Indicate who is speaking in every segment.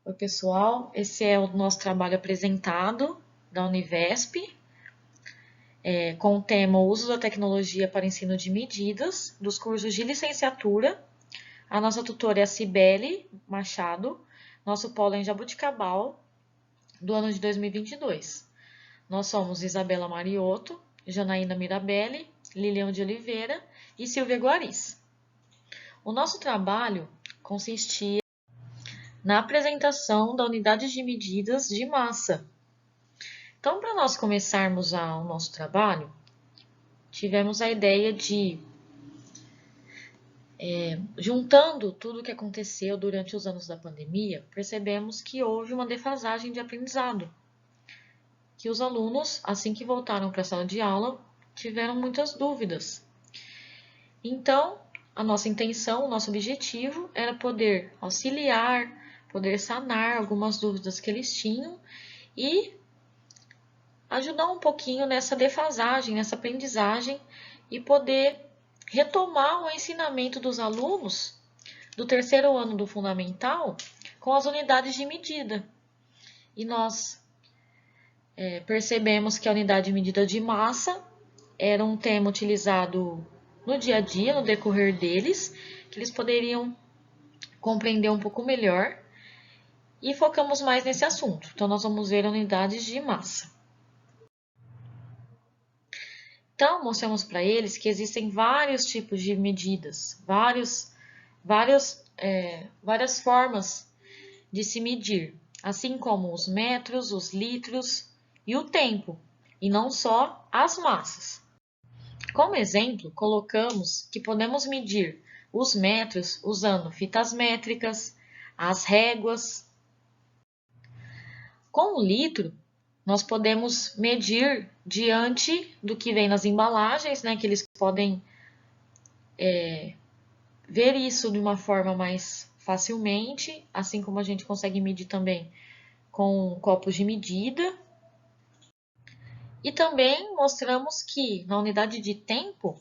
Speaker 1: Oi, pessoal. Esse é o nosso trabalho apresentado da Univesp, com o tema Uso da Tecnologia para Ensino de Medidas, dos cursos de licenciatura. A nossa tutora é a Cibele Machado, nosso polo é em Jaboticabal, do ano de 2022. Nós somos Isabela Mariotto, Janaína Mirabelli, Lilian de Oliveira e Silvia Guaris. O nosso trabalho consistia na apresentação da unidade de medidas de massa. Então, para nós começarmos o nosso trabalho, tivemos a ideia de, juntando tudo o que aconteceu durante os anos da pandemia, percebemos que houve uma defasagem de aprendizado, que os alunos, assim que voltaram para a sala de aula, tiveram muitas dúvidas. Então, a nossa intenção, o nosso objetivo era poder auxiliar, poder sanar algumas dúvidas que eles tinham e ajudar um pouquinho nessa defasagem, nessa aprendizagem e poder retomar o ensinamento dos alunos do terceiro ano do fundamental com as unidades de medida. E nós percebemos que a unidade de medida de massa era um tema utilizado no dia a dia, no decorrer deles, que eles poderiam compreender um pouco melhor e focamos mais nesse assunto. Então, nós vamos ver unidades de massa. Então, mostramos para eles que existem vários tipos de medidas, várias formas de se medir, assim como os metros, os litros e o tempo, e não só as massas. Como exemplo, colocamos que podemos medir os metros usando fitas métricas, as réguas. Com o litro, nós podemos medir diante do que vem nas embalagens, né, que eles podem ver isso de uma forma mais facilmente, assim como a gente consegue medir também com copos de medida. E também mostramos que na unidade de tempo,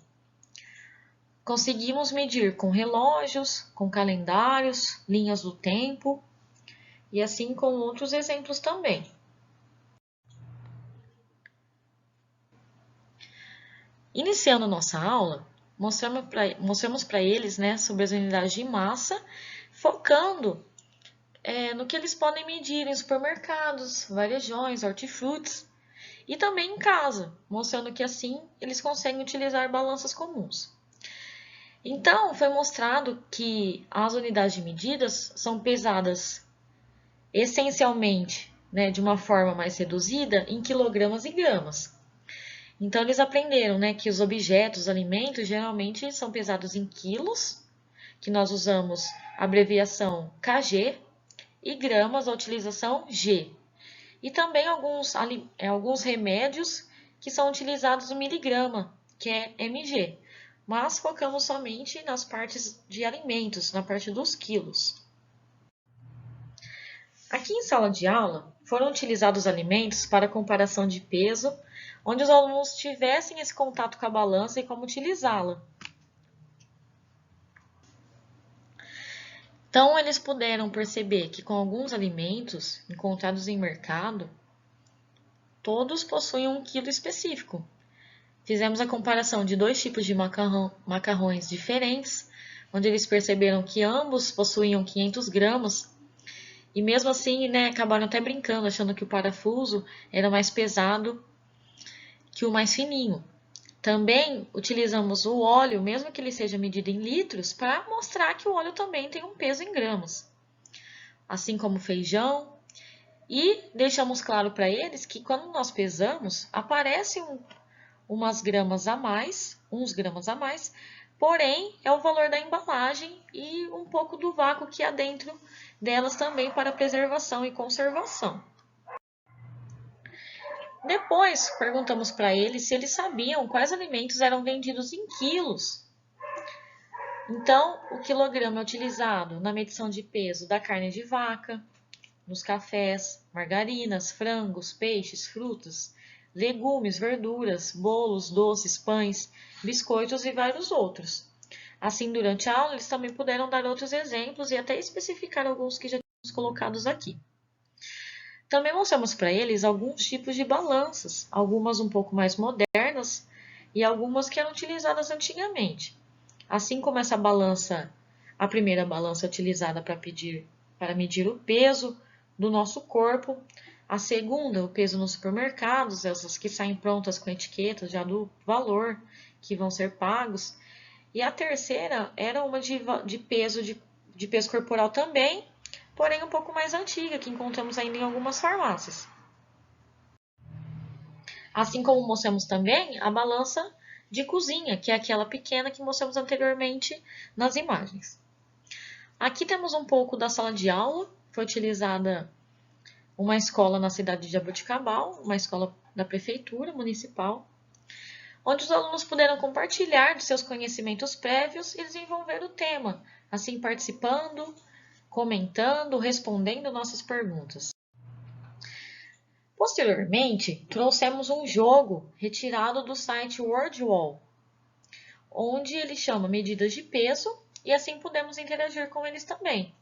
Speaker 1: conseguimos medir com relógios, com calendários, linhas do tempo, e assim com outros exemplos também. Iniciando nossa aula, mostramos para eles, né, sobre as unidades de massa, focando no que eles podem medir em supermercados, varejões, hortifrutis e também em casa, mostrando que assim eles conseguem utilizar balanças comuns. Então, foi mostrado que as unidades de medidas são pesadas essencialmente, né, de uma forma mais reduzida em quilogramas e gramas. Então, eles aprenderam, né, que os objetos, os alimentos, geralmente são pesados em quilos, que nós usamos a abreviação kg, e gramas, a utilização g. E também alguns remédios que são utilizados no miligrama, que é mg. Mas focamos somente nas partes de alimentos, na parte dos quilos. Aqui em sala de aula, foram utilizados alimentos para comparação de peso, onde os alunos tivessem esse contato com a balança e como utilizá-la. Então, eles puderam perceber que com alguns alimentos encontrados em mercado, todos possuem um quilo específico. Fizemos a comparação de dois tipos de macarrões diferentes, onde eles perceberam que ambos possuíam 500 gramas, e mesmo assim, né, acabaram até brincando, achando que o parafuso era mais pesado que o mais fininho. Também utilizamos o óleo, mesmo que ele seja medido em litros, para mostrar que o óleo também tem um peso em gramas. Assim como o feijão. E deixamos claro para eles que quando nós pesamos, aparecem uns gramas a mais, porém é o valor da embalagem e um pouco do vácuo que há dentro delas também para preservação e conservação. Depois, perguntamos para eles se eles sabiam quais alimentos eram vendidos em quilos. Então, o quilograma é utilizado na medição de peso da carne de vaca, nos cafés, margarinas, frangos, peixes, frutas, legumes, verduras, bolos, doces, pães, biscoitos e vários outros. Assim, durante a aula, eles também puderam dar outros exemplos e até especificar alguns que já colocados aqui. Também mostramos para eles alguns tipos de balanças, algumas um pouco mais modernas e algumas que eram utilizadas antigamente. Assim como essa balança, a primeira balança utilizada para medir o peso do nosso corpo, a segunda, o peso nos supermercados, essas que saem prontas com etiquetas já do valor que vão ser pagos, e a terceira era uma de peso corporal também, porém um pouco mais antiga, que encontramos ainda em algumas farmácias. Assim como mostramos também a balança de cozinha, que é aquela pequena que mostramos anteriormente nas imagens. Aqui temos um pouco da sala de aula, foi utilizada uma escola na cidade de Jaboticabal, uma escola da prefeitura municipal, onde os alunos puderam compartilhar de seus conhecimentos prévios e desenvolver o tema, assim participando, comentando, respondendo nossas perguntas. Posteriormente, trouxemos um jogo retirado do site WordWall, onde ele chama medidas de peso e assim pudemos interagir com eles também.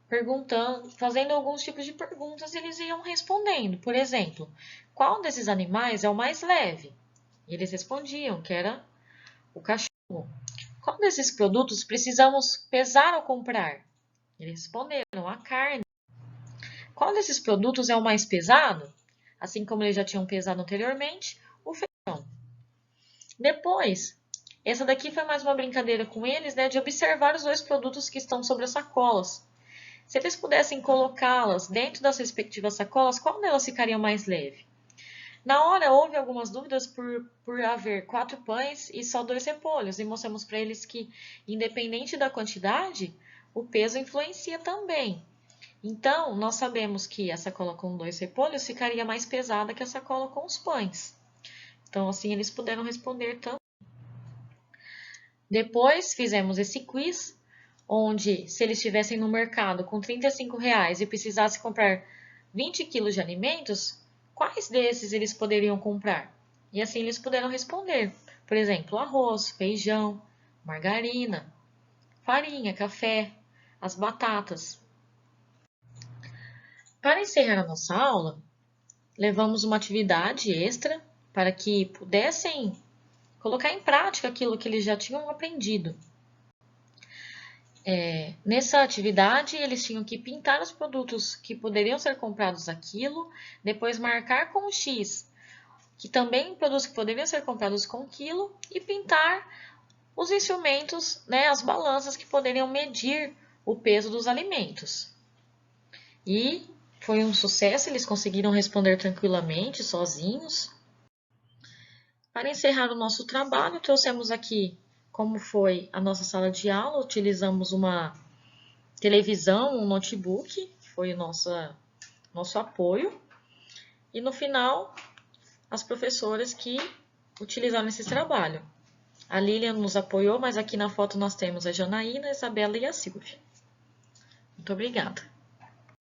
Speaker 1: Perguntando, fazendo alguns tipos de perguntas, eles iam respondendo. Por exemplo, qual desses animais é o mais leve? E eles respondiam que era o cachorro. Qual desses produtos precisamos pesar ao comprar? Eles responderam, a carne. Qual desses produtos é o mais pesado? Assim como eles já tinham pesado anteriormente, o feijão. Depois, essa daqui foi mais uma brincadeira com eles, né, de observar os dois produtos que estão sobre as sacolas. Se eles pudessem colocá-las dentro das respectivas sacolas, qual delas ficaria mais leve? Na hora, houve algumas dúvidas por haver 4 pães e só 2 repolhos, e mostramos para eles que, independente da quantidade, o peso influencia também. Então, nós sabemos que a sacola com 2 repolhos ficaria mais pesada que a sacola com os pães. Então, assim, eles puderam responder também. Depois, fizemos esse quiz, onde, se eles estivessem no mercado com R$35 e precisassem comprar 20 quilos de alimentos, quais desses eles poderiam comprar? E assim eles puderam responder. Por exemplo, arroz, feijão, margarina, farinha, café, as batatas. Para encerrar a nossa aula, levamos uma atividade extra para que pudessem colocar em prática aquilo que eles já tinham aprendido. Nessa atividade, eles tinham que pintar os produtos que poderiam ser comprados aquilo, depois marcar com o X, que também produtos que poderiam ser comprados com quilo, e pintar os instrumentos, né, as balanças que poderiam medir o peso dos alimentos. E foi um sucesso, eles conseguiram responder tranquilamente, sozinhos. Para encerrar o nosso trabalho, trouxemos aqui como foi a nossa sala de aula, utilizamos uma televisão, um notebook, foi o nosso apoio. E no final, as professoras que utilizaram esse trabalho. A Lilian nos apoiou, mas aqui na foto nós temos a Janaína, a Isabela e a Silvia. Muito obrigada.